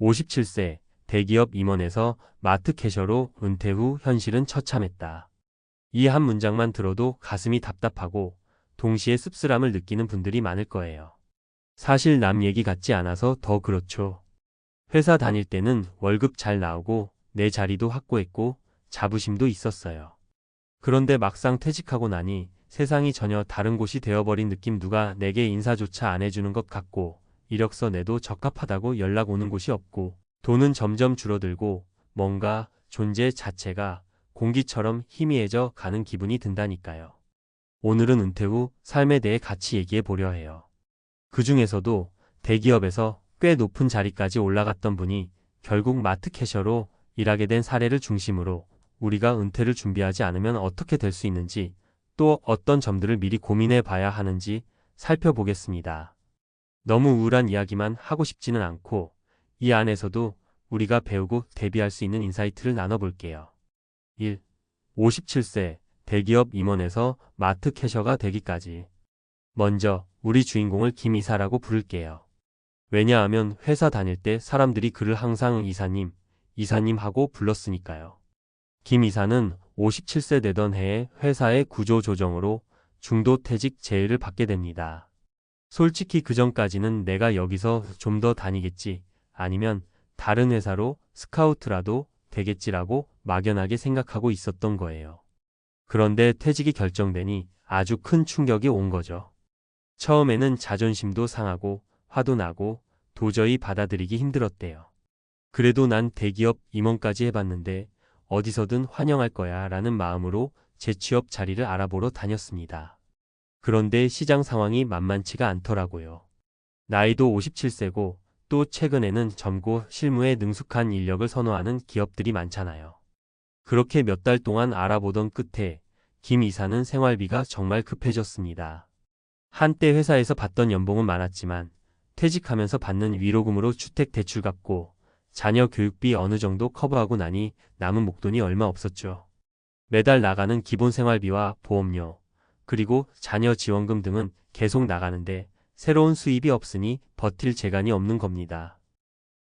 57세 대기업 임원에서 마트 캐셔로 은퇴 후 현실은 처참했다. 이 한 문장만 들어도 가슴이 답답하고 동시에 씁쓸함을 느끼는 분들이 많을 거예요. 사실 남 얘기 같지 않아서 더 그렇죠. 회사 다닐 때는 월급 잘 나오고 내 자리도 확고했고 자부심도 있었어요. 그런데 막상 퇴직하고 나니 세상이 전혀 다른 곳이 되어버린 느낌. 누가 내게 인사조차 안 해주는 것 같고 이력서 내도 적합하다고 연락 오는 곳이 없고 돈은 점점 줄어들고 뭔가 존재 자체가 공기처럼 희미해져 가는 기분이 든다니까요. 오늘은 은퇴 후 삶에 대해 같이 얘기해 보려 해요. 그 중에서도 대기업에서 꽤 높은 자리까지 올라갔던 분이 결국 마트 캐셔로 일하게 된 사례를 중심으로 우리가 은퇴를 준비하지 않으면 어떻게 될 수 있는지 또 어떤 점들을 미리 고민해 봐야 하는지 살펴보겠습니다. 너무 우울한 이야기만 하고 싶지는 않고 이 안에서도 우리가 배우고 대비할 수 있는 인사이트를 나눠볼게요. 1. 57세 대기업 임원에서 마트 캐셔가 되기까지. 먼저 우리 주인공을 김 이사라고 부를게요. 왜냐하면 회사 다닐 때 사람들이 그를 항상 이사님, 이사님 하고 불렀으니까요. 김 이사는 57세 되던 해에 회사의 구조 조정으로 중도 퇴직 제의를 받게 됩니다. 솔직히 그 전까지는 내가 여기서 좀 더 다니겠지, 아니면 다른 회사로 스카우트라도 되겠지라고 막연하게 생각하고 있었던 거예요. 그런데 퇴직이 결정되니 아주 큰 충격이 온 거죠. 처음에는 자존심도 상하고 화도 나고 도저히 받아들이기 힘들었대요. 그래도 난 대기업 임원까지 해봤는데 어디서든 환영할 거야 라는 마음으로 재취업 자리를 알아보러 다녔습니다. 그런데 시장 상황이 만만치가 않더라고요. 나이도 57세고 또 최근에는 젊고 실무에 능숙한 인력을 선호하는 기업들이 많잖아요. 그렇게 몇 달 동안 알아보던 끝에 김 이사는 생활비가 정말 급해졌습니다. 한때 회사에서 받던 연봉은 많았지만 퇴직하면서 받는 위로금으로 주택 대출 갚고 자녀 교육비 어느 정도 커버하고 나니 남은 목돈이 얼마 없었죠. 매달 나가는 기본 생활비와 보험료, 그리고 자녀 지원금 등은 계속 나가는데 새로운 수입이 없으니 버틸 재간이 없는 겁니다.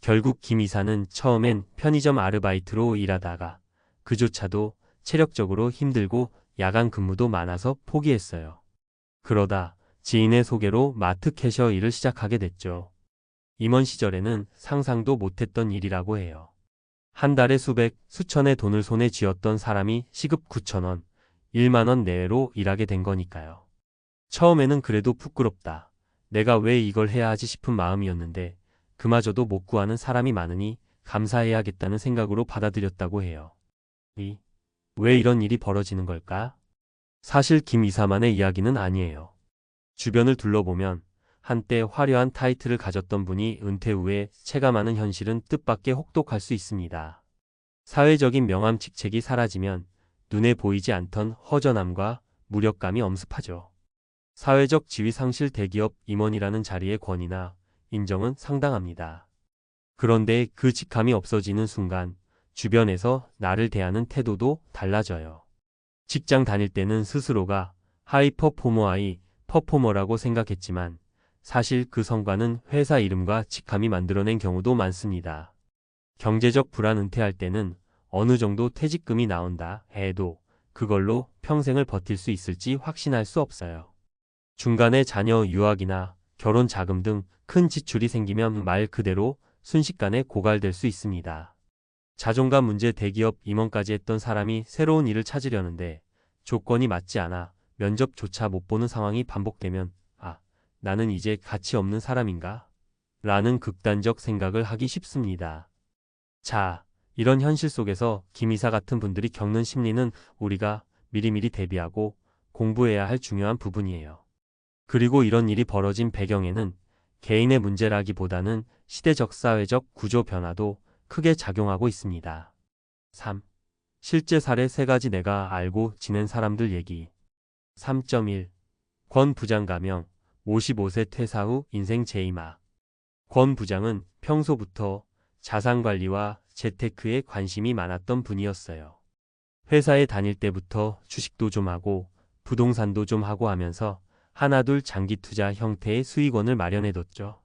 결국 김 이사는 처음엔 편의점 아르바이트로 일하다가 그조차도 체력적으로 힘들고 야간 근무도 많아서 포기했어요. 그러다 지인의 소개로 마트 캐셔 일을 시작하게 됐죠. 임원 시절에는 상상도 못했던 일이라고 해요. 한 달에 수백, 수천의 돈을 손에 쥐었던 사람이 시급 9,000원, 1만 원 내외로 일하게 된 거니까요. 처음에는 그래도 부끄럽다, 내가 왜 이걸 해야 하지 싶은 마음이었는데 그마저도 못 구하는 사람이 많으니 감사해야겠다는 생각으로 받아들였다고 해요. 왜 이런 일이 벌어지는 걸까? 사실 김 이사만의 이야기는 아니에요. 주변을 둘러보면 한때 화려한 타이틀을 가졌던 분이 은퇴 후에 체감하는 현실은 뜻밖의 혹독할 수 있습니다. 사회적인 명함 직책이 사라지면 눈에 보이지 않던 허전함과 무력감이 엄습하죠. 사회적 지위 상실. 대기업 임원이라는 자리의 권위나 인정은 상당합니다. 그런데 그 직함이 없어지는 순간 주변에서 나를 대하는 태도도 달라져요. 직장 다닐 때는 스스로가 하이 퍼포머라고 생각했지만 사실 그 성과는 회사 이름과 직함이 만들어낸 경우도 많습니다. 경제적 불안. 은퇴할 때는 어느 정도 퇴직금이 나온다 해도 그걸로 평생을 버틸 수 있을지 확신할 수 없어요. 중간에 자녀 유학이나 결혼 자금 등 큰 지출이 생기면 말 그대로 순식간에 고갈될 수 있습니다. 자존감 문제. 대기업 임원까지 했던 사람이 새로운 일을 찾으려는데 조건이 맞지 않아 면접조차 못 보는 상황이 반복되면 나는 이제 가치 없는 사람인가? 라는 극단적 생각을 하기 쉽습니다. 자, 이런 현실 속에서 김 이사 같은 분들이 겪는 심리는 우리가 미리미리 대비하고 공부해야 할 중요한 부분이에요. 그리고 이런 일이 벌어진 배경에는 개인의 문제라기보다는 시대적 사회적 구조 변화도 크게 작용하고 있습니다. 3. 실제 사례 3가지. 내가 알고 지낸 사람들 얘기. 3.1. 권 부장 가명. 55세 퇴사 후 인생 재임하. 권 부장은 평소부터 자산관리와 재테크에 관심이 많았던 분이었어요. 회사에 다닐 때부터 주식도 좀 하고 부동산도 좀 하고 하면서 하나둘 장기 투자 형태의 수익원을 마련해뒀죠.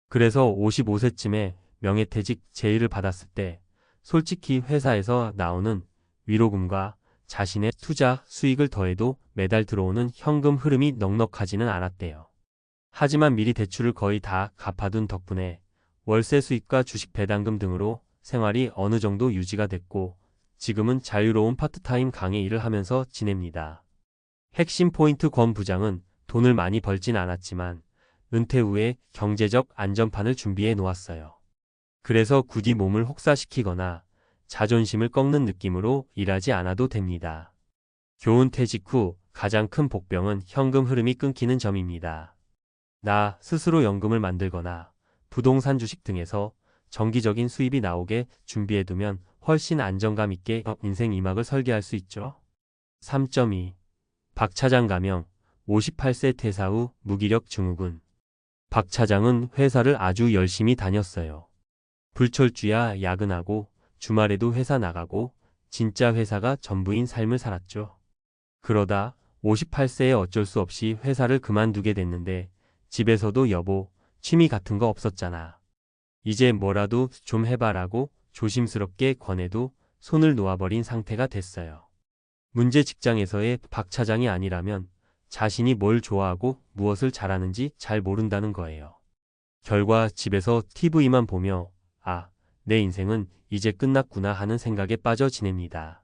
그래서 55세쯤에 명예퇴직 제의를 받았을 때 솔직히 회사에서 나오는 위로금과 자신의 투자 수익을 더해도 매달 들어오는 현금 흐름이 넉넉하지는 않았대요. 하지만 미리 대출을 거의 다 갚아둔 덕분에 월세 수입과 주식 배당금 등으로 생활이 어느 정도 유지가 됐고 지금은 자유로운 파트타임 강의 일을 하면서 지냅니다. 핵심 포인트. 권 부장은 돈을 많이 벌진 않았지만 은퇴 후에 경제적 안전판을 준비해 놓았어요. 그래서 굳이 몸을 혹사시키거나 자존심을 꺾는 느낌으로 일하지 않아도 됩니다. 교훈. 퇴직 후 가장 큰 복병은 현금 흐름이 끊기는 점입니다. 나 스스로 연금을 만들거나 부동산 주식 등에서 정기적인 수입이 나오게 준비해두면 훨씬 안정감 있게 인생 2막을 설계할 수 있죠. 3.2. 박 차장 가명. 58세 퇴사 후 무기력 증후군. 박 차장은 회사를 아주 열심히 다녔어요. 불철주야 야근하고 주말에도 회사 나가고 진짜 회사가 전부인 삶을 살았죠. 그러다 58세에 어쩔 수 없이 회사를 그만두게 됐는데 집에서도 여보, 취미 같은 거 없었잖아. 이제 뭐라도 좀 해봐라고 조심스럽게 권해도 손을 놓아버린 상태가 됐어요. 문제 직장에서의 박 차장이 아니라면 자신이 뭘 좋아하고 무엇을 잘하는지 잘 모른다는 거예요. 결과 집에서 TV만 보며 내 인생은 이제 끝났구나 하는 생각에 빠져 지냅니다.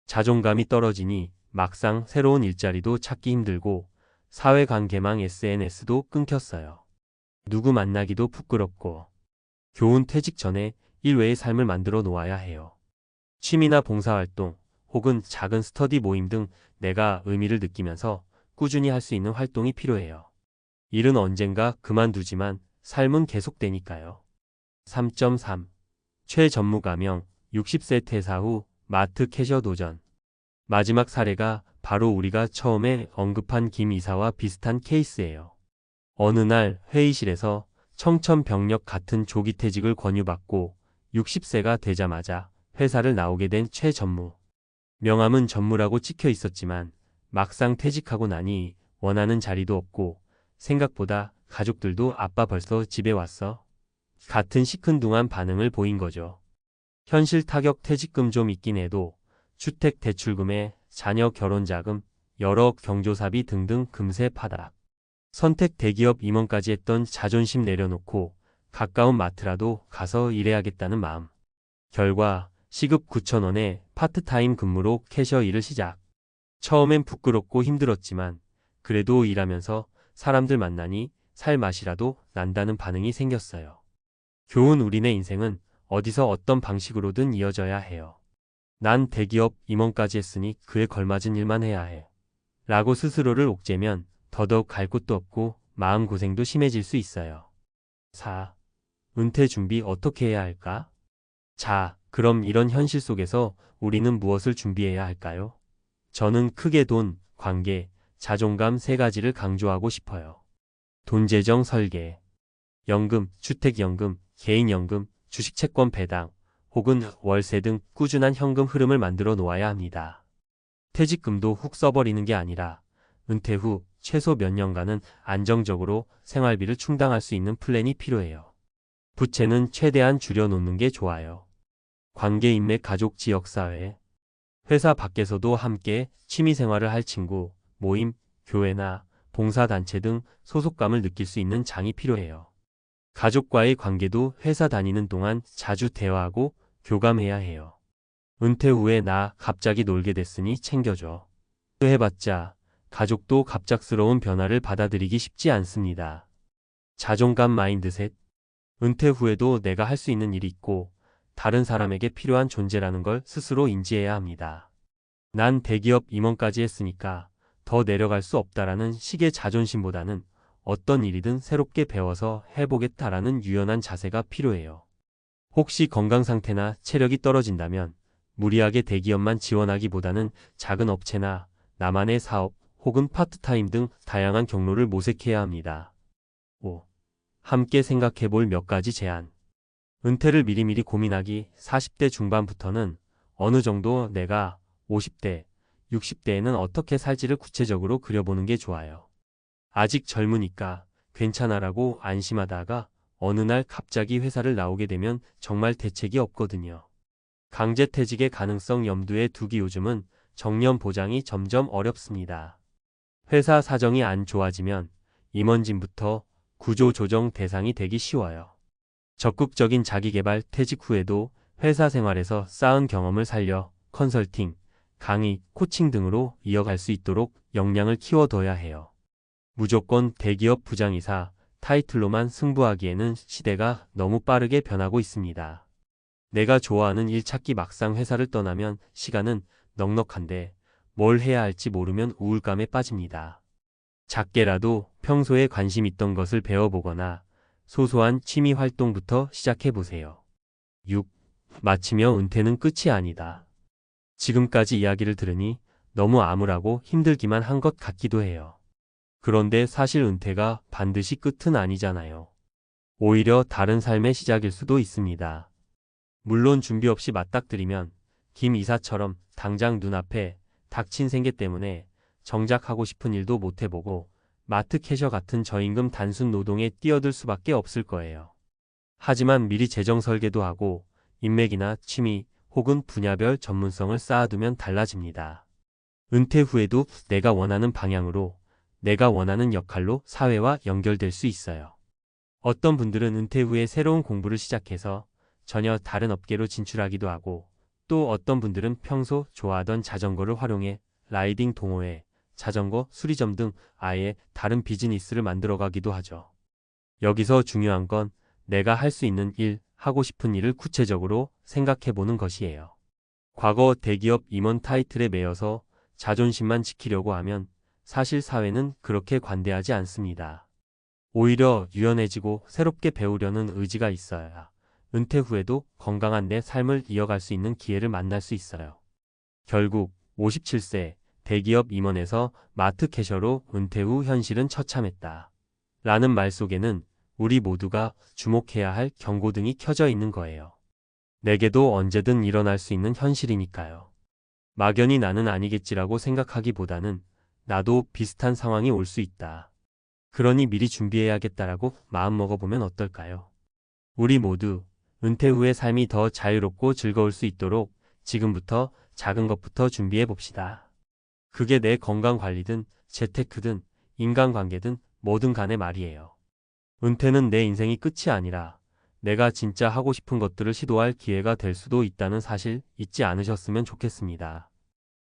자존감이 떨어지니 막상 새로운 일자리도 찾기 힘들고 사회관계망 SNS도 끊겼어요. 누구 만나기도 부끄럽고. 교훈. 퇴직 전에 일외의 삶을 만들어 놓아야 해요. 취미나 봉사활동 혹은 작은 스터디 모임 등 내가 의미를 느끼면서 꾸준히 할 수 있는 활동이 필요해요. 일은 언젠가 그만두지만 삶은 계속되니까요. 3.3. 최전무가명. 60세 퇴사 후 마트 캐셔 도전. 마지막 사례가 바로 우리가 처음에 언급한 김 이사와 비슷한 케이스예요. 어느 날 회의실에서 청천벽력 같은 조기퇴직을 권유받고 60세가 되자마자 회사를 나오게 된 최전무. 명함은 전무라고 찍혀 있었지만 막상 퇴직하고 나니 원하는 자리도 없고 생각보다 가족들도 아빠 벌써 집에 왔어? 같은 시큰둥한 반응을 보인 거죠. 현실 타격. 퇴직금 좀 있긴 해도 주택 대출금에 자녀 결혼자금, 여러 경조사비 등등 금세 파닥. 선택. 대기업 임원까지 했던 자존심 내려놓고 가까운 마트라도 가서 일해야겠다는 마음. 결과 시급 9,000원에 파트타임 근무로 캐셔 일을 시작. 처음엔 부끄럽고 힘들었지만 그래도 일하면서 사람들 만나니 살 맛이라도 난다는 반응이 생겼어요. 교훈. 우리네 인생은 어디서 어떤 방식으로든 이어져야 해요. 난 대기업 임원까지 했으니 그에 걸맞은 일만 해야 해. 라고 스스로를 옥죄면 더더욱 갈 곳도 없고 마음고생도 심해질 수 있어요. 4. 은퇴 준비 어떻게 해야 할까? 자, 그럼 이런 현실 속에서 우리는 무엇을 준비해야 할까요? 저는 크게 돈, 관계, 자존감 세 가지를 강조하고 싶어요. 돈 재정 설계. 연금, 주택연금, 개인연금, 주식채권 배당, 혹은 월세 등 꾸준한 현금 흐름을 만들어 놓아야 합니다. 퇴직금도 훅 써버리는 게 아니라 은퇴 후 최소 몇 년간은 안정적으로 생활비를 충당할 수 있는 플랜이 필요해요. 부채는 최대한 줄여놓는 게 좋아요. 관계. 인맥, 가족, 지역사회. 회사 밖에서도 함께 취미생활을 할 친구, 모임, 교회나 봉사단체 등 소속감을 느낄 수 있는 장이 필요해요. 가족과의 관계도 회사 다니는 동안 자주 대화하고 교감해야 해요. 은퇴 후에 나 갑자기 놀게 됐으니 챙겨줘. 해봤자 가족도 갑작스러운 변화를 받아들이기 쉽지 않습니다. 자존감 마인드셋. 은퇴 후에도 내가 할 수 있는 일이 있고 다른 사람에게 필요한 존재라는 걸 스스로 인지해야 합니다. 난 대기업 임원까지 했으니까 더 내려갈 수 없다라는 식의 자존심보다는 어떤 일이든 새롭게 배워서 해보겠다라는 유연한 자세가 필요해요. 혹시 건강 상태나 체력이 떨어진다면 무리하게 대기업만 지원하기보다는 작은 업체나 나만의 사업 혹은 파트타임 등 다양한 경로를 모색해야 합니다. 5. 함께 생각해볼 몇 가지 제안. 은퇴를 미리미리 고민하기. 40대 중반부터는 어느 정도 내가 50대, 60대에는 어떻게 살지를 구체적으로 그려보는 게 좋아요. 아직 젊으니까 괜찮아라고 안심하다가 어느 날 갑자기 회사를 나오게 되면 정말 대책이 없거든요. 강제퇴직의 가능성 염두에 두기 요즘은 정년 보장이 점점 어렵습니다. 회사 사정이 안 좋아지면 임원진부터 구조조정 대상이 되기 쉬워요. 적극적인 자기개발 퇴직 후에도 회사 생활에서 쌓은 경험을 살려 컨설팅, 강의, 코칭 등으로 이어갈 수 있도록 역량을 키워둬야 해요. 무조건 대기업 부장이사 타이틀로만 승부하기에는 시대가 너무 빠르게 변하고 있습니다. 내가 좋아하는 일 찾기 막상 회사를 떠나면 시간은 넉넉한데 뭘 해야 할지 모르면 우울감에 빠집니다. 작게라도 평소에 관심 있던 것을 배워보거나 소소한 취미 활동부터 시작해보세요. 6. 마치며 은퇴는 끝이 아니다. 지금까지 이야기를 들으니 너무 암울하고 힘들기만 한 것 같기도 해요. 그런데 사실 은퇴가 반드시 끝은 아니잖아요. 오히려 다른 삶의 시작일 수도 있습니다. 물론 준비 없이 맞닥뜨리면 김 이사처럼 당장 눈앞에 닥친 생계 때문에 정작 하고 싶은 일도 못 해보고 마트 캐셔 같은 저임금 단순 노동에 뛰어들 수밖에 없을 거예요. 하지만 미리 재정 설계도 하고 인맥이나 취미 혹은 분야별 전문성을 쌓아두면 달라집니다. 은퇴 후에도 내가 원하는 방향으로, 내가 원하는 역할로 사회와 연결될 수 있어요. 어떤 분들은 은퇴 후에 새로운 공부를 시작해서 전혀 다른 업계로 진출하기도 하고, 또 어떤 분들은 평소 좋아하던 자전거를 활용해 라이딩 동호회, 자전거 수리점 등 아예 다른 비즈니스를 만들어가기도 하죠. 여기서 중요한 건 내가 할 수 있는 일, 하고 싶은 일을 구체적으로 생각해보는 것이에요. 과거 대기업 임원 타이틀에 매여서 자존심만 지키려고 하면 사실 사회는 그렇게 관대하지 않습니다. 오히려 유연해지고 새롭게 배우려는 의지가 있어야 은퇴 후에도 건강한 내 삶을 이어갈 수 있는 기회를 만날 수 있어요. 결국 57세 대기업 임원에서 마트 캐셔로 은퇴 후 현실은 처참했다. 라는 말 속에는 우리 모두가 주목해야 할 경고등이 켜져 있는 거예요. 내게도 언제든 일어날 수 있는 현실이니까요. 막연히 나는 아니겠지라고 생각하기보다는 나도 비슷한 상황이 올 수 있다. 그러니 미리 준비해야겠다라고 마음먹어보면 어떨까요? 우리 모두 은퇴 후의 삶이 더 자유롭고 즐거울 수 있도록 지금부터 작은 것부터 준비해 봅시다. 그게 내 건강 관리든 재테크든 인간관계든 뭐든 간에 말이에요. 은퇴는 내 인생이 끝이 아니라 내가 진짜 하고 싶은 것들을 시도할 기회가 될 수도 있다는 사실 잊지 않으셨으면 좋겠습니다.